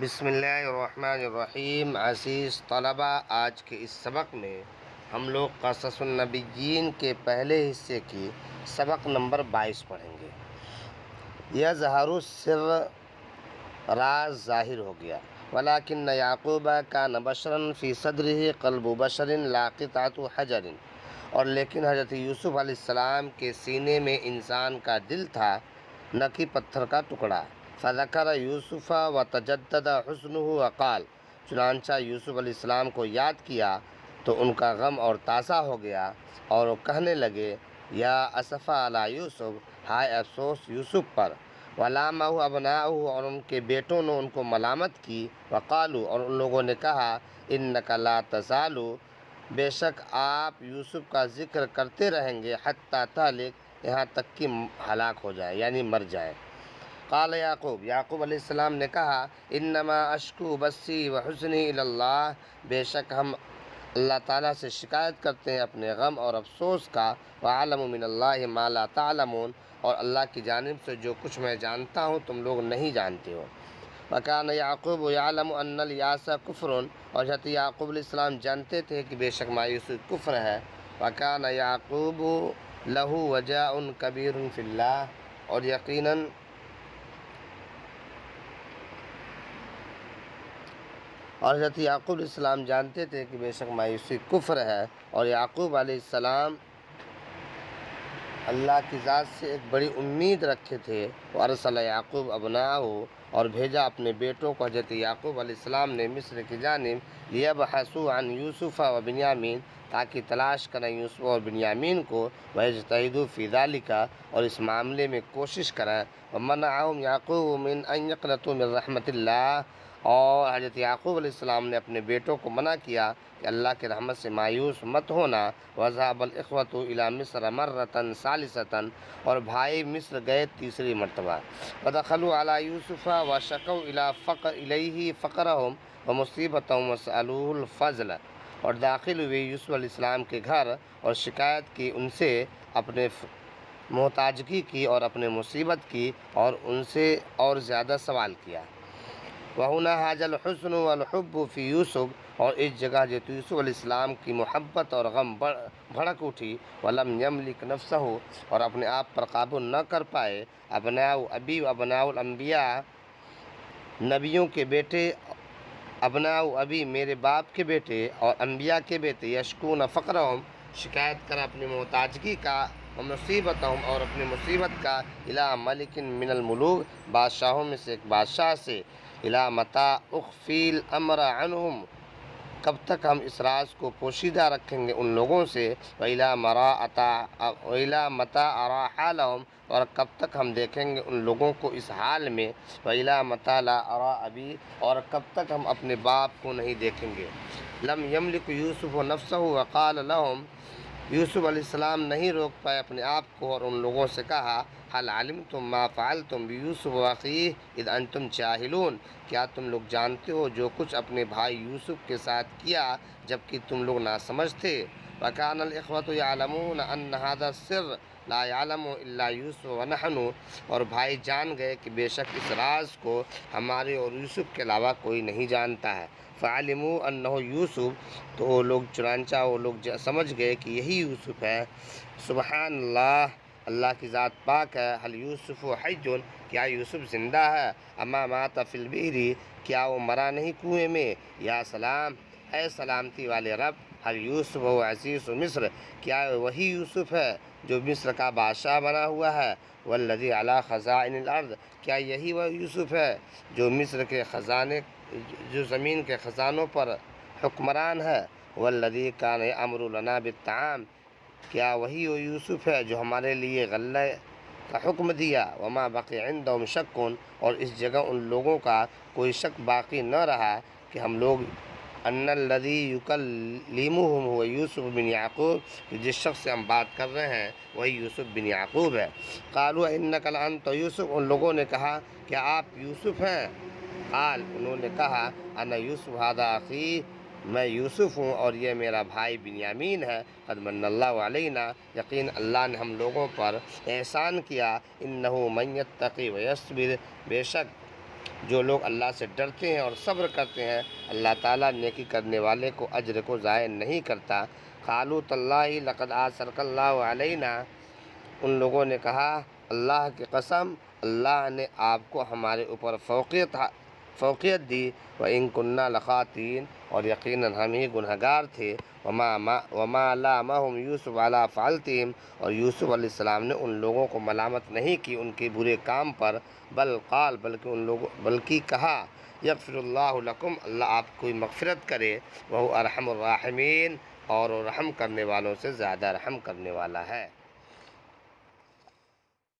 بسم اللہ الرحمن الرحیم۔ عزیز طلبہ، آج کے اس سبق میں ہم لوگ قصص النبیین کے پہلے حصے کی سبق نمبر 22 پڑھیں گے۔ یظہر السر، راز ظاہر ہو گیا۔ ولیکن یعقوب کان بشرا فی صدرہ قلب بشر لا قطعۃ حجر، اور لیکن حضرت یوسف علیہ السلام کے سینے میں انسان کا دل تھا، نہ کہ پتھر کا ٹکڑا۔ فذکر یوسف وتجدد حزنہ وقال، چنانچہ یوسف علیہ السلام کو یاد کیا تو ان کا غم اور تازہ ہو گیا، اور وہ کہنے لگے یا اسفا علی یوسف، ہائے افسوس یوسف پر۔ ولامہ ابناؤہ، اور ان کے بیٹوں نے ان کو ملامت کی۔ وقالوا، اور ان لوگوں نے کہا انک لا تزال، بے شک آپ یوسف کا ذکر کرتے رہیں گے، حتی تہلک، یہاں تک کہ ہلاک ہو جائے یعنی مر جائے۔ قال یعقوب، یعقوب علیہ السلام نے کہا انما اشکو بثی وحزنی الی اللہ، بے شک ہم اللہ تعالیٰ سے شکایت کرتے ہیں اپنے غم اور افسوس کا۔ وَأَعْلَمُ مِنَ اللَّهِ مَا لَا تَعْلَمُونَ، اور اللہ کی جانب سے جو کچھ میں جانتا ہوں تم لوگ نہیں جانتے ہو۔ وَكَانَ يَعْقُوبُ يَعْلَمُ أَنَّ الْيَأْسَ كُفْرٌ، اور حضرت یعقوب علیہ السلام جانتے تھے کہ بے شک مایوسی کفر ہے۔ وَكَانَ يَعْقُوبُ لَهُ وَجَاءٌ كَبِيرٌ فِي اللَّهِ، اور یقیناً حضرت یعقوب علیہ السلام جانتے تھے کہ بے شک مایوسی کفر ہے، اور یعقوب علیہ السلام اللہ کی ذات سے ایک بڑی امید رکھے تھے۔ وارسل یعقوب ابناہ، اور بھیجا اپنے بیٹوں کو حضرت یعقوب علیہ السلام نے مصر کی جانب، لیبحثوا عن یوسف و بنیامین، تاکہ تلاش کریں یوسف اور بنیامین کو، ویجتہدوا فی ذلک، اور اس معاملے میں کوشش کریں۔ ومنعہم یعقوب من ان یقنطوا من رحمت اللہ، اور حضرت یعقوب علیہ السلام نے اپنے بیٹوں کو منع کیا کہ اللہ کی رحمت سے مایوس مت ہونا۔ وذهب الاخوة الى مصر مرة ثالثة، اور بھائی مصر گئے تیسری مرتبہ۔ ودخلوا على یوسف وشکوا الیہ فقرهم ومصیبتهم وسألوه الفضل، اور داخل ہوئے یوسف علیہ السلام کے گھر اور شکایت کی ان سے، اپنے محتاجگی کی اور اپنے مصیبت کی، اور ان سے اور زیادہ سوال کیا۔ وَهُنَا هَاجَ الْحُزْنُ وَالْحُبُّ فِي یوسف، اور اس جگہ حضرت یوسف علیہ السلام کی محبت اور غم بھڑک اٹھی۔ وَلَمْ يَمْلِكْ نَفْسَهُ، اور اپنے آپ پر قابو نہ کر پائے۔ ابناء ابی و ابناء الانبیاء، نبیوں کے بیٹے، ابناء ابی میرے باپ کے بیٹے، اور انبیاء کے بیٹے، یشکون فقرہم، شکایت کر اپنی محتاجگی کا، ومصیبتہم، اور اپنی مصیبت کا، الی ملک من الملوک، بادشاہوں میں سے ایک بادشاہ سے، الی متی اخفی الامر عنہم، کب تک ہم اس راز کو پوشیدہ رکھیں گے ان لوگوں سے، وَإِلَى مَتَىٰ أَرَىٰ حَالَهُمْ، اور کب تک ہم دیکھیں گے ان لوگوں کو اس حال میں، وَإِلَى مَتَىٰ لَا أَرَىٰ أَبِي، اور کب تک ہم اپنے باپ کو نہیں دیکھیں گے۔ لم یملک یوسف نفسہ وقال لهم، یوسف علیہ السلام نہیں روک پائے اپنے آپ کو، اور ان لوگوں سے کہا هل علمتم ما فعلتم بیوسف واخیہ اذ انتم جاہلون، کیا تم لوگ جانتے ہو جو کچھ اپنے بھائی یوسف کے ساتھ کیا جبکہ تم لوگ ناسمجھ تھے۔ وَكَانَ الْإِخْوَةُ يَعْلَمُونَ أَنَّ هَذَا السِّرَّ لَا يَعْلَمُهُ إِلَّا يُوسُفُ وَنَحْنُ، اور بھائی جان گئے کہ بے شک اس راز کو ہمارے اور یوسف کے علاوہ کوئی نہیں جانتا ہے۔ فَعَلِمُوا أَنَّهُ یوسف، تو وہ لوگ چنانچہ وہ لوگ سمجھ گئے کہ یہی یوسف ہے۔ سبحان اللہ، اللہ کی ذات پاک ہے۔ هل یوسف حی، کیا یوسف زندہ ہے؟ اما مات فی البحر، کیا وہ مرا نہیں کنویں میں؟ یا سلام، اے سلامتی والے رب، هل یوسف عزیز مصر، کیا وہی یوسف ہے جو مصر کا بادشاہ بنا ہوا ہے؟ والذی علی خزائن الارض، کیا یہی وہ یوسف ہے جو مصر کے خزانے، جو زمین کے خزانوں پر حکمران ہے؟ والذی کان یأمر لنا بالطعام، کیا وہی وہ یوسف ہے جو ہمارے لیے غلہ کا حکم دیا؟ وما بقی عندهم شک، اور اس جگہ ان لوگوں کا کوئی شک باقی نہ رہا کہ ہم لوگ، ان الذی یکلمہم هو یوسف بن یعقوب، کہ جس شخص سے ہم بات کر رہے ہیں وہی یوسف بن یعقوب ہے۔ قالوا انک لانت یوسف، ان لوگوں نے کہا کیا آپ یوسف ہیں؟ قال، انہوں نے کہا انا یوسف ھذا اخی، میں یوسف ہوں اور یہ میرا بھائی بنیامین ہے۔ قد من اللہ علینا، یقین اللہ نے ہم لوگوں پر احسان کیا۔ انہ من یتقی ویصبر، بے شک جو لوگ اللہ سے ڈرتے ہیں اور صبر کرتے ہیں اللہ تعالیٰ نیکی کرنے والے کو اجر کو ضائع نہیں کرتا۔ قالوا تاللہ لقد آثرک اللہ علینا، ان لوگوں نے کہا اللہ کی قسم اللہ نے آپ کو ہمارے اوپر فوقیت دی، وَإِن كُنَّا لَخَاطِئِينَ، اور یقیناً ہم ہی گنہگار تھے، وَمَا لَامَهُمْ يُوسُفُ عَلَىٰ فَعْلِهِمْ، اور یوسف علیہ السلام نے ان لوگوں کو ملامت نہیں کی ان کے برے کام پر، بلکہ کہا یغفر اللہ لکم، اللہ آپ کو مغفرت کرے، وہ ارحم الراحمین، اور وہ رحم کرنے والوں سے زیادہ رحم کرنے والا ہے۔